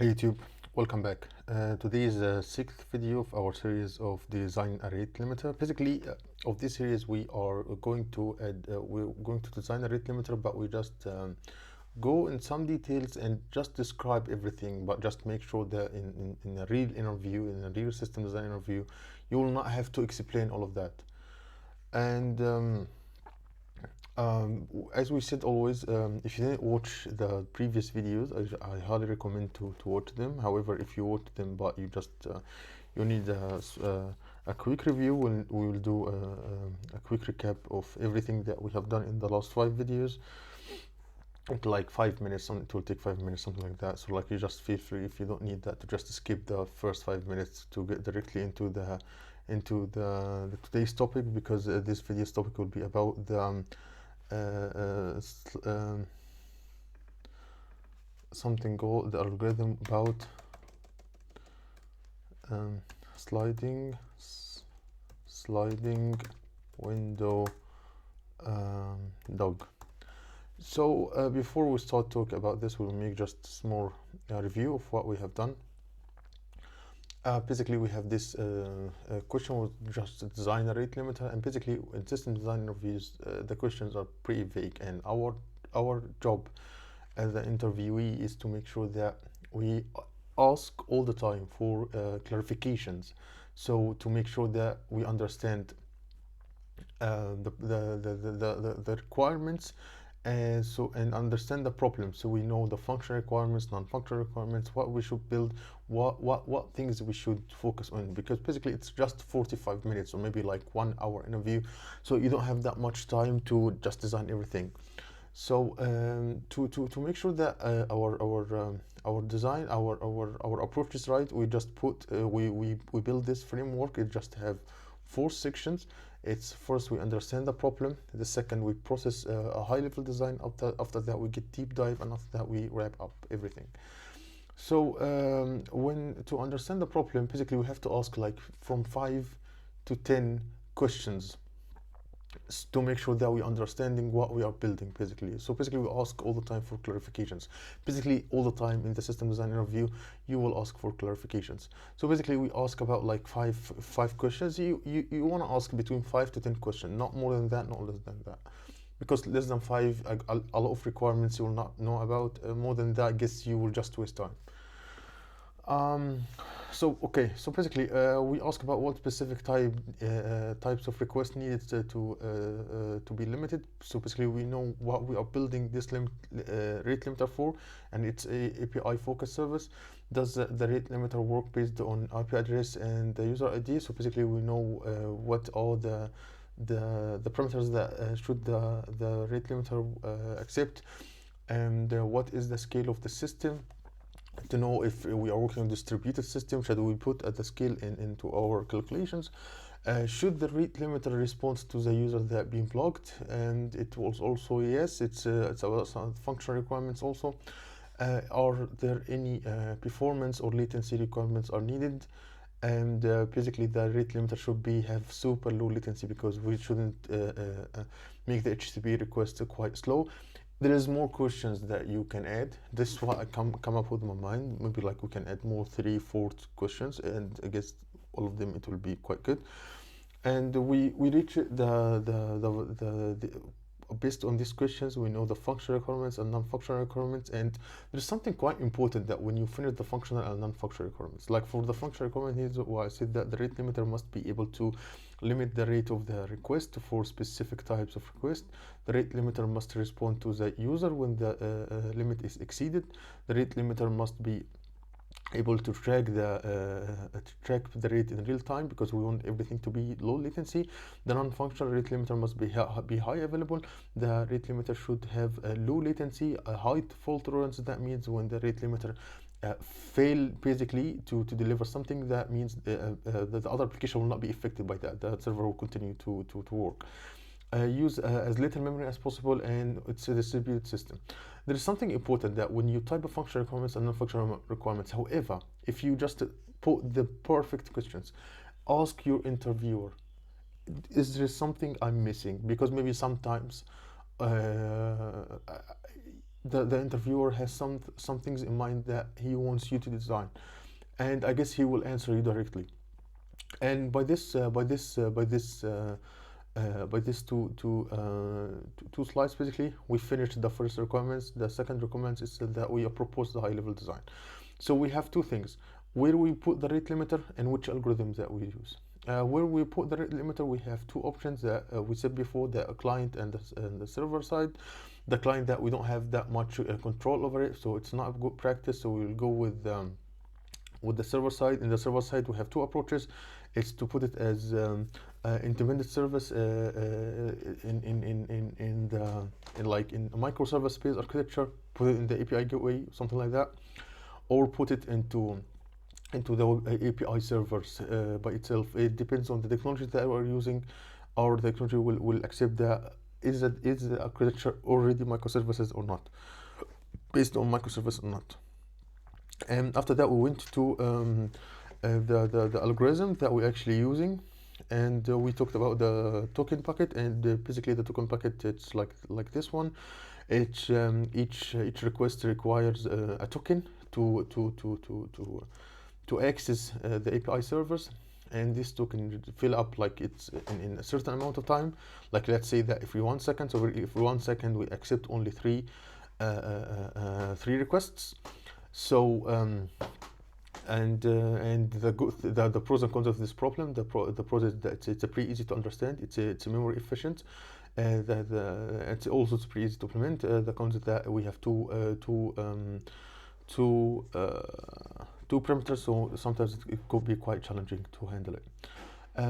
Hey YouTube, welcome back. Today is the sixth video of our series of design a rate limiter. Basically, of this series, we're going to design a rate limiter, but we just go in some details and just describe everything, but just make sure that in a real interview, in a real system design interview, you will not have to explain all of that. And as we said always, if you didn't watch the previous videos, I highly recommend to watch them. However, if you watch them but you just you need a quick review, we will do a quick recap of everything that we have done in the last 5 videos. Like 5 minutes, it will take 5 minutes, something like that. So like, you just feel free, if you don't need that, to just skip the first 5 minutes to get directly into the today's topic, because this video's topic will be about the something called the algorithm about sliding window dog. So before we start talking about this, we'll make just a small review of what we have done. Basically, we have this question was just design a rate limiter, and basically in system design interviews, the questions are pretty vague, and our job as an interviewee is to make sure that we ask all the time for clarifications, so to make sure that we understand the requirements, and understand the problem, so we know the functional requirements, non-functional requirements, what we should build, what things we should focus on, because basically it's just 45 minutes or maybe like 1 hour interview, so you don't have that much time to just design everything. So to make sure that our design, our approach is right, we just put we build this framework. It just have 4 sections. It's first we understand the problem, the second we process a high level design, after that we get deep dive, and after that we wrap up everything. So when to understand the problem, basically we have to ask like from 5 to 10 questions to make sure that we're understanding what we are building, basically. So basically we ask all the time for clarifications. Basically all the time in the system design interview, you will ask for clarifications. So basically we ask about like five questions. You want to ask between 5 to 10 questions, not more than that, not less than that, because less than 5, a lot of requirements you will not know about. More than that, I guess you will just waste time. So basically we ask about what specific types of requests needed to be limited. So basically we know what we are building this rate limiter for, and it's a API focused service. Does the rate limiter work based on IP address and the user ID? So basically we know what are the parameters that should the rate limiter accept, and what is the scale of the system, to know if we are working on distributed system, should we put at the scale into our calculations. Should the rate limiter respond to the user that being blocked? And it was also yes, it's about some functional requirements also. Are there any performance or latency requirements are needed? And basically the rate limiter should have super low latency, because we shouldn't make the HTTP request quite slow. There is more questions that you can add. This is what I come up with in my mind. Maybe like we can add more 3-4 questions, and I guess all of them it will be quite good. And we reach the based on these questions, we know the functional requirements and non-functional requirements. And there's something quite important, that when you finish the functional and non-functional requirements, like for the functional requirements, I said that the rate limiter must be able to limit the rate of the request for specific types of request. The rate limiter must respond to the user when the limit is exceeded. The rate limiter must be able to track the rate in real time, because we want everything to be low latency. The non-functional rate limiter must be high available. The rate limiter should have a low latency, a high fault tolerance. That means when the rate limiter fail basically to deliver something, that means that the other application will not be affected by that. The server will continue to work. Use as little memory as possible, and it's a distributed system. There is something important, that when you type of functional requirements and non-functional requirements, however, if you just put the perfect questions, ask your interviewer, is there something I'm missing? Because maybe sometimes the interviewer has some things in mind that he wants you to design, and I guess he will answer you directly. And by this two slides, basically, we finished the first requirements. The second requirement is that we propose the high-level design. So we have two things: where we put the rate limiter and which algorithm that we use. Where we put the rate limiter, we have two options that we said before: the client and the server side. The client, that we don't have that much control over it, so it's not a good practice. So we'll go with the server side. In the server side, we have two approaches. It's to put it as independent service in a microservice based architecture, put it in the API gateway, something like that, or put it into the API servers by itself. It depends on the technology that we're using. Our technology will accept that is the architecture already microservices or not, based on microservice or not. And after that, we went to the algorithm that we're actually using, and we talked about the token bucket. And basically, the token bucket, it's like this one. Each request requires a token to access the API servers, and this token fill up like it's in a certain amount of time. Like, let's say that every 1 second. So every 1 second we accept only three requests. So and the pros and cons of this problem. The pros is that it's pretty easy to understand. It's memory efficient. It's also pretty easy to implement. The cons is that we have two parameters, so sometimes it could be quite challenging to handle it.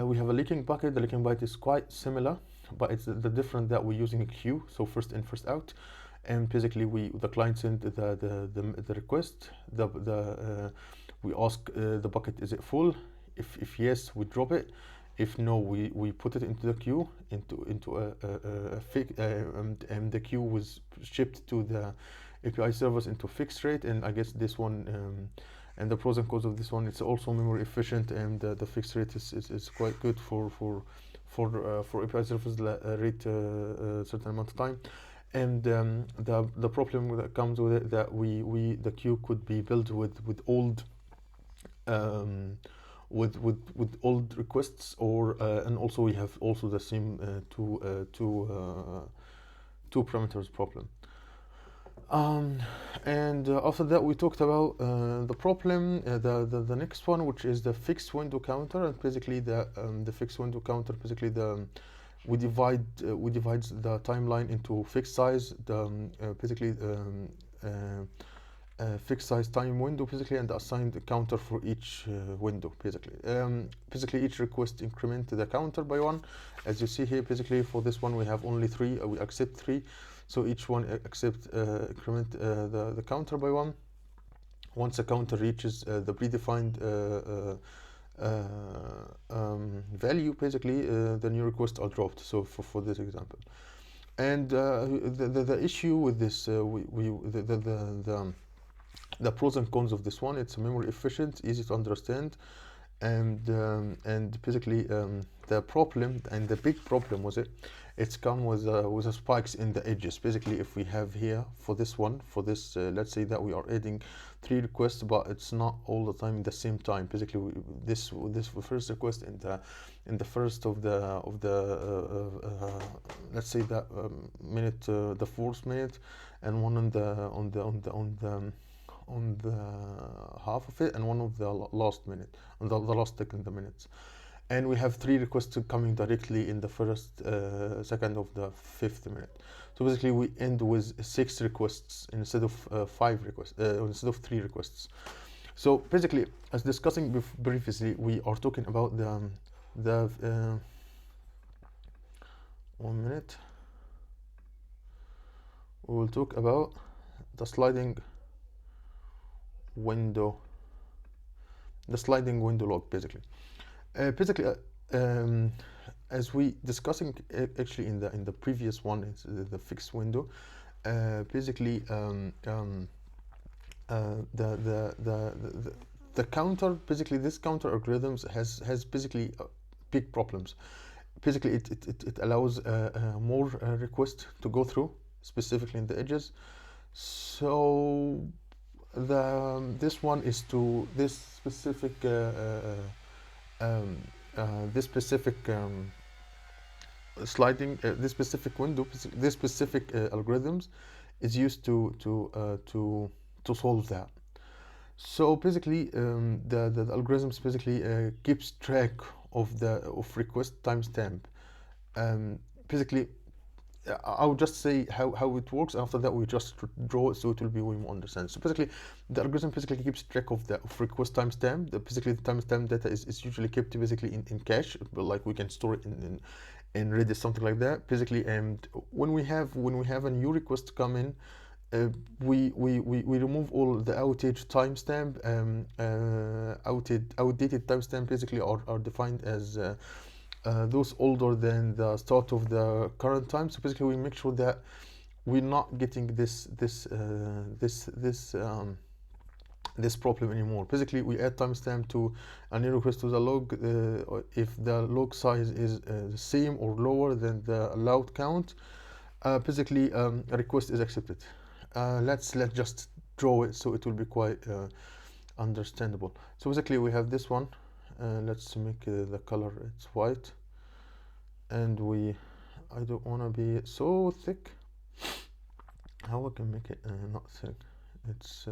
We have a leaking bucket. The leaking bucket is quite similar, but it's the difference that we're using a queue, so first in, first out. And basically, the client sent the request. We ask the bucket, is it full? If yes, we drop it. If no, we put it into the queue, into a fix, and the queue was shipped to the API servers into fixed rate. And I guess this one, and the pros and cons of this one, it's also memory efficient, and the fixed rate is quite good for API servers rate a certain amount of time. And the problem that comes with it, that the queue could be built with old old requests, or and also we have also the same two parameters problem. And after that, we talked about the problem, the next one, which is the fixed window counter. And basically, the fixed window counter, basically we divide the timeline into fixed size, fixed size time window, basically, and assigned a counter for each window, basically. Basically, each request increment the counter by 1. As you see here, basically, for this one, we have only 3. We accept 3. So each one increment the counter by 1. Once the counter reaches the predefined value, basically, the new requests are dropped. So for this example, and the issue with this, the pros and cons of this one: it's memory efficient, easy to understand, and basically the problem, and the big problem was it's come with spikes in the edges. Basically, if we have here for this let's say that we are adding 3 requests, but it's not all the time in the same time. Basically, this first request in the first of the let's say that minute, the 4th minute, and one on the half of it, and one of the last minute, on the last second of the minutes. And we have 3 requests coming directly in the first second of the 5th minute. So basically, we end with 6 requests instead of 5 requests, instead of 3 requests. So basically, as discussing previously, we are talking about the 1 minute. We will talk about the sliding window log, basically. As we discussing actually in the previous one, it's the fixed window. Basically, the counter, basically this counter algorithms has basically big problems. Basically, it allows more requests to go through, specifically in the edges. So this one is to this specific um, this specific sliding this specific window, this specific algorithms is used to solve that. So basically, the algorithms basically keeps track of the request timestamp. Um, Basically, I'll just say how it works. After that, we just draw it so it will be way more understand. So basically, the algorithm basically keeps track of the request timestamp. Basically, the timestamp data is usually kept basically in cache, but like we can store it in Redis, something like that. Basically, and when we have a new request come in, we remove all the outage timestamp. Outdated timestamp basically are defined as those older than the start of the current time. So basically, we make sure that we're not getting this problem anymore. Basically, we add timestamp to a new request to the log if the log size is the same or lower than the allowed count. Basically, a request is accepted. Let's just draw it so it will be quite understandable. So basically, we have this one. Let's make the color it's white, and I don't want to be so thick. How I can make it not thick? It's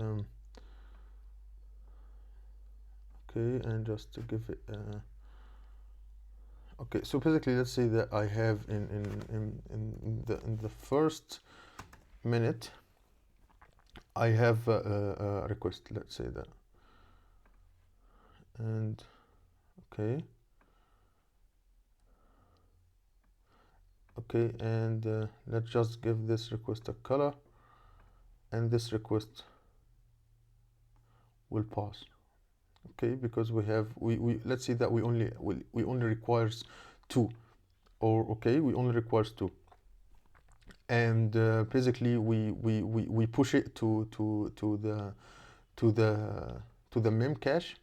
okay, and just to give it okay. So basically, let's say that I have in the first minute I have a request. Let's say that, and okay. Okay, and let's just give this request a color, and this request will pass. Okay, because we let's see that we only requires two, or okay, we only requires two, and basically we push it to the mem cache,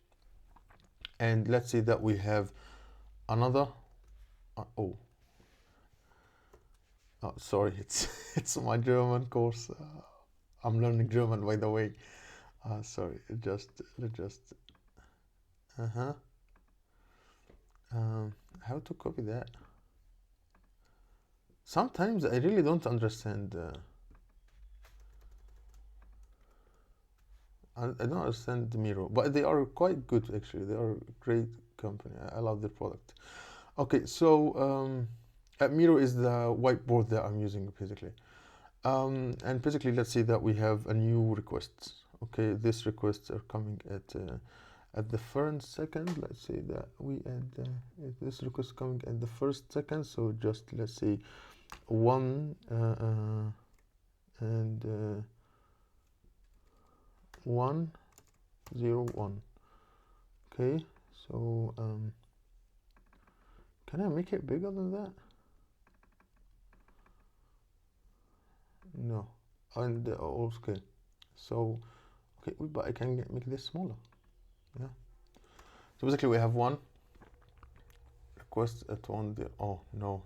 and let's say that we have another oh sorry, it's it's my German course. I'm learning German, by the way. Sorry, just uh-huh. How to copy that? Sometimes I really don't understand. I don't understand Miro, but they are quite good actually. They are a great company. I love their product. Okay, so Miro is the whiteboard that I'm using basically. And basically, let's say that we have a new request. Okay, these requests are coming at the first second. Let's say that we add this request coming at the first second. So just let's say 101. Okay, so can I make it bigger than that? No, and okay, so okay, but I can make this smaller. Yeah. So basically, we have one request at oh no,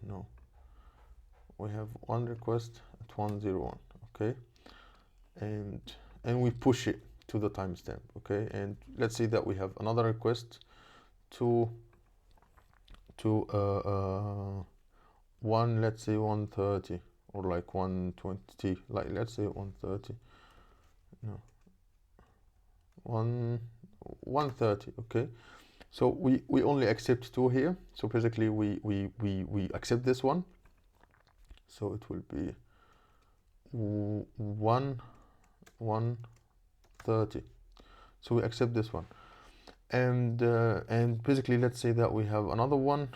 we have one request at 101. Okay, and we push it to the timestamp. Okay, and let's say that we have another request to one, let's say 130, or like 120, like let's say 130. No, 130. Okay, so we only accept two here. So basically we accept this one, so it will be 130. So we accept this one, and basically let's say that we have another one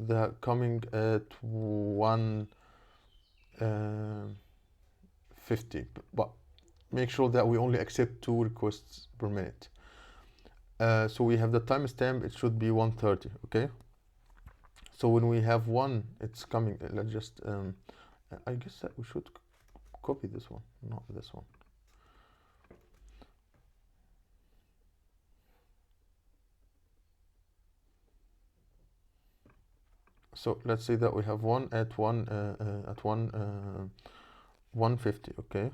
that coming at 150, but make sure that we only accept two requests per minute. So we have the timestamp, it should be 130. Okay, so when we have one, it's coming. Let's just I guess that we should copy this one, not this one. So let's say that we have one at 150. Okay,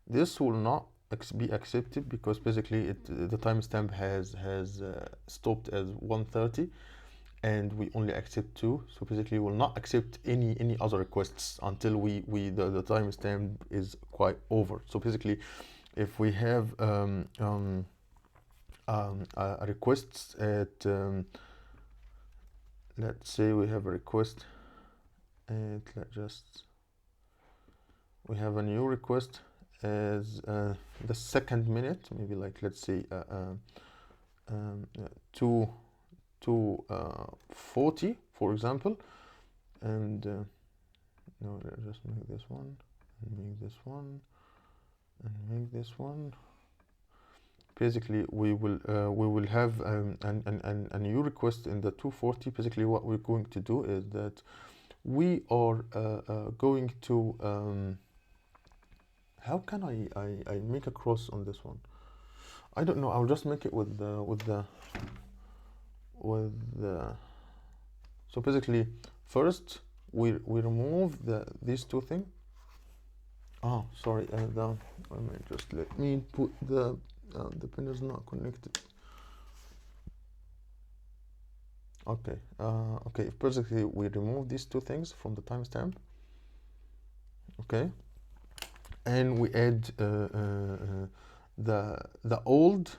This will not be accepted because basically the timestamp has stopped as 1:30, and we only accept 2. So basically we'll not accept any other requests until the timestamp is quite over. So basically if we have a request at let's say we have a request and we have a new request as the second minute, maybe like let's say 2:40 for example, and no, let's just make this one and make this one and make this one. Basically we will have a new request in the 2:40. Basically what we're going to do is that we are going to how can I make a cross on this one? I don't know. I'll just make it with the so basically first we remove these two things. Oh, sorry. Let me put the pin is not connected. Okay. Okay. Basically, we remove these two things from the timestamp. Okay. And we add the old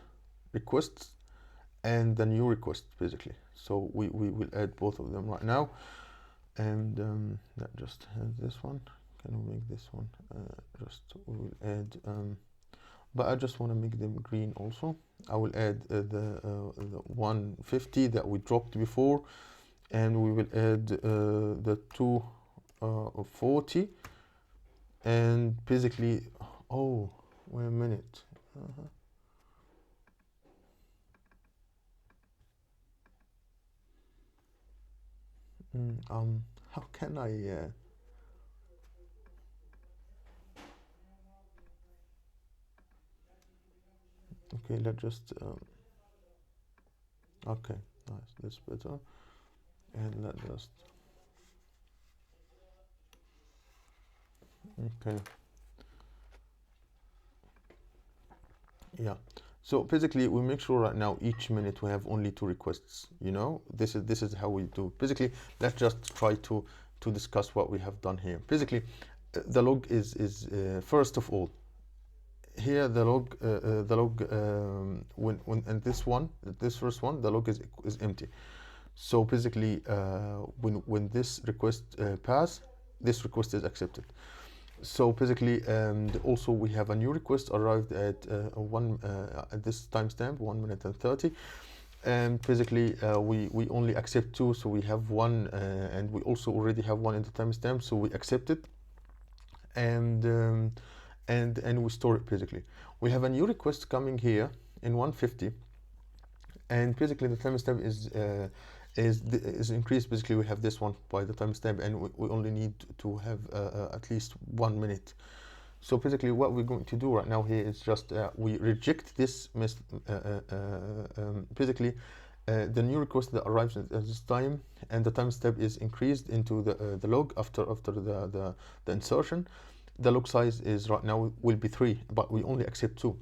requests and the new request basically. So we will add both of them right now, and that just has this one. Can we make this one just we will add but I just want to make them green also. I will add the 150 that we dropped before, and we will add the 240, and basically oh wait a minute, how can I okay, let's just okay, nice, that's better. And let's just okay, yeah. So basically we make sure right now each minute we have only 2 requests, you know. This is how we do. Basically let's just try to discuss what we have done here. Basically the log is first of all here the log when and this first one, the log is empty. So basically when this request pass, this request is accepted. So basically, and also we have a new request arrived at at this timestamp 1 minute and 30, and basically we only accept 2, so we have 1 and we also already have 1 in the timestamp, so we accept it, and we store it. Basically we have a new request coming here in 150, and basically the timestamp is increased. Basically we have this one by the timestamp, and we only need to have at least 1 minute. So basically what we're going to do right now here is just we reject this basically the new request that arrives at this time, and the timestamp is increased into the log after the insertion. The log size is right now will be 3, but we only accept 2.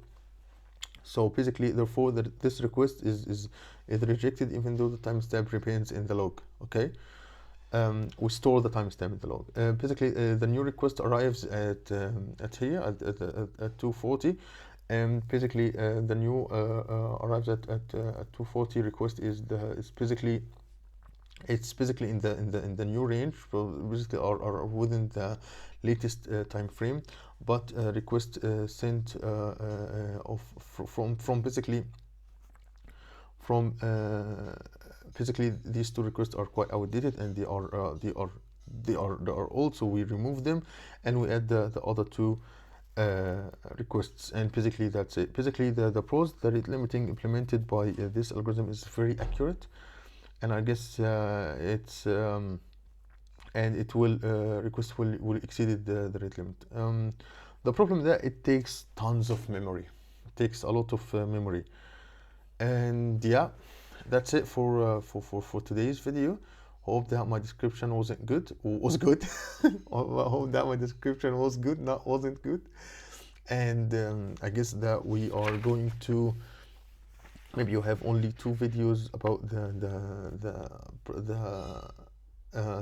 So basically, therefore, this request is rejected even though the timestamp remains in the log. Okay, we store the timestamp in the log. Basically, the new request arrives at here at 240, and basically the new arrives at 240 request is basically in the new range. So basically are within the latest time frame, but request sent from basically these 2 requests are quite outdated, and they are old, so we remove them and we add the other 2 requests, and basically that's it. Basically the pros, the rate limiting implemented by this algorithm is very accurate, and I guess it's and it will request will exceed the rate limit. The problem that it takes tons of memory. It takes a lot of memory, and yeah, that's it for today's video. Hope that my description wasn't good or was good. I hope that my description was good, not wasn't good. And I guess that we are going to, maybe you have only 2 videos about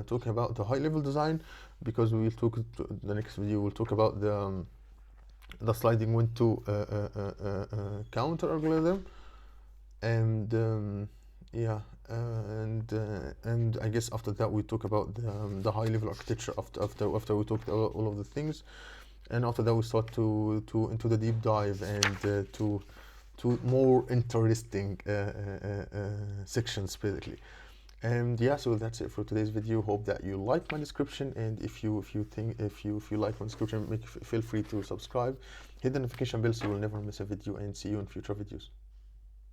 talking about the high level design, because we will talk the next video we'll talk about the sliding window counter algorithm. And yeah, and I guess after that we talk about the high level architecture after we talked about all of the things. And after that we start to into the deep dive and to more interesting sections basically. And yeah, so that's it for today's video. Hope that you like my description, and if you like my description, feel free to subscribe, hit the notification bell so you will never miss a video, and see you in future videos.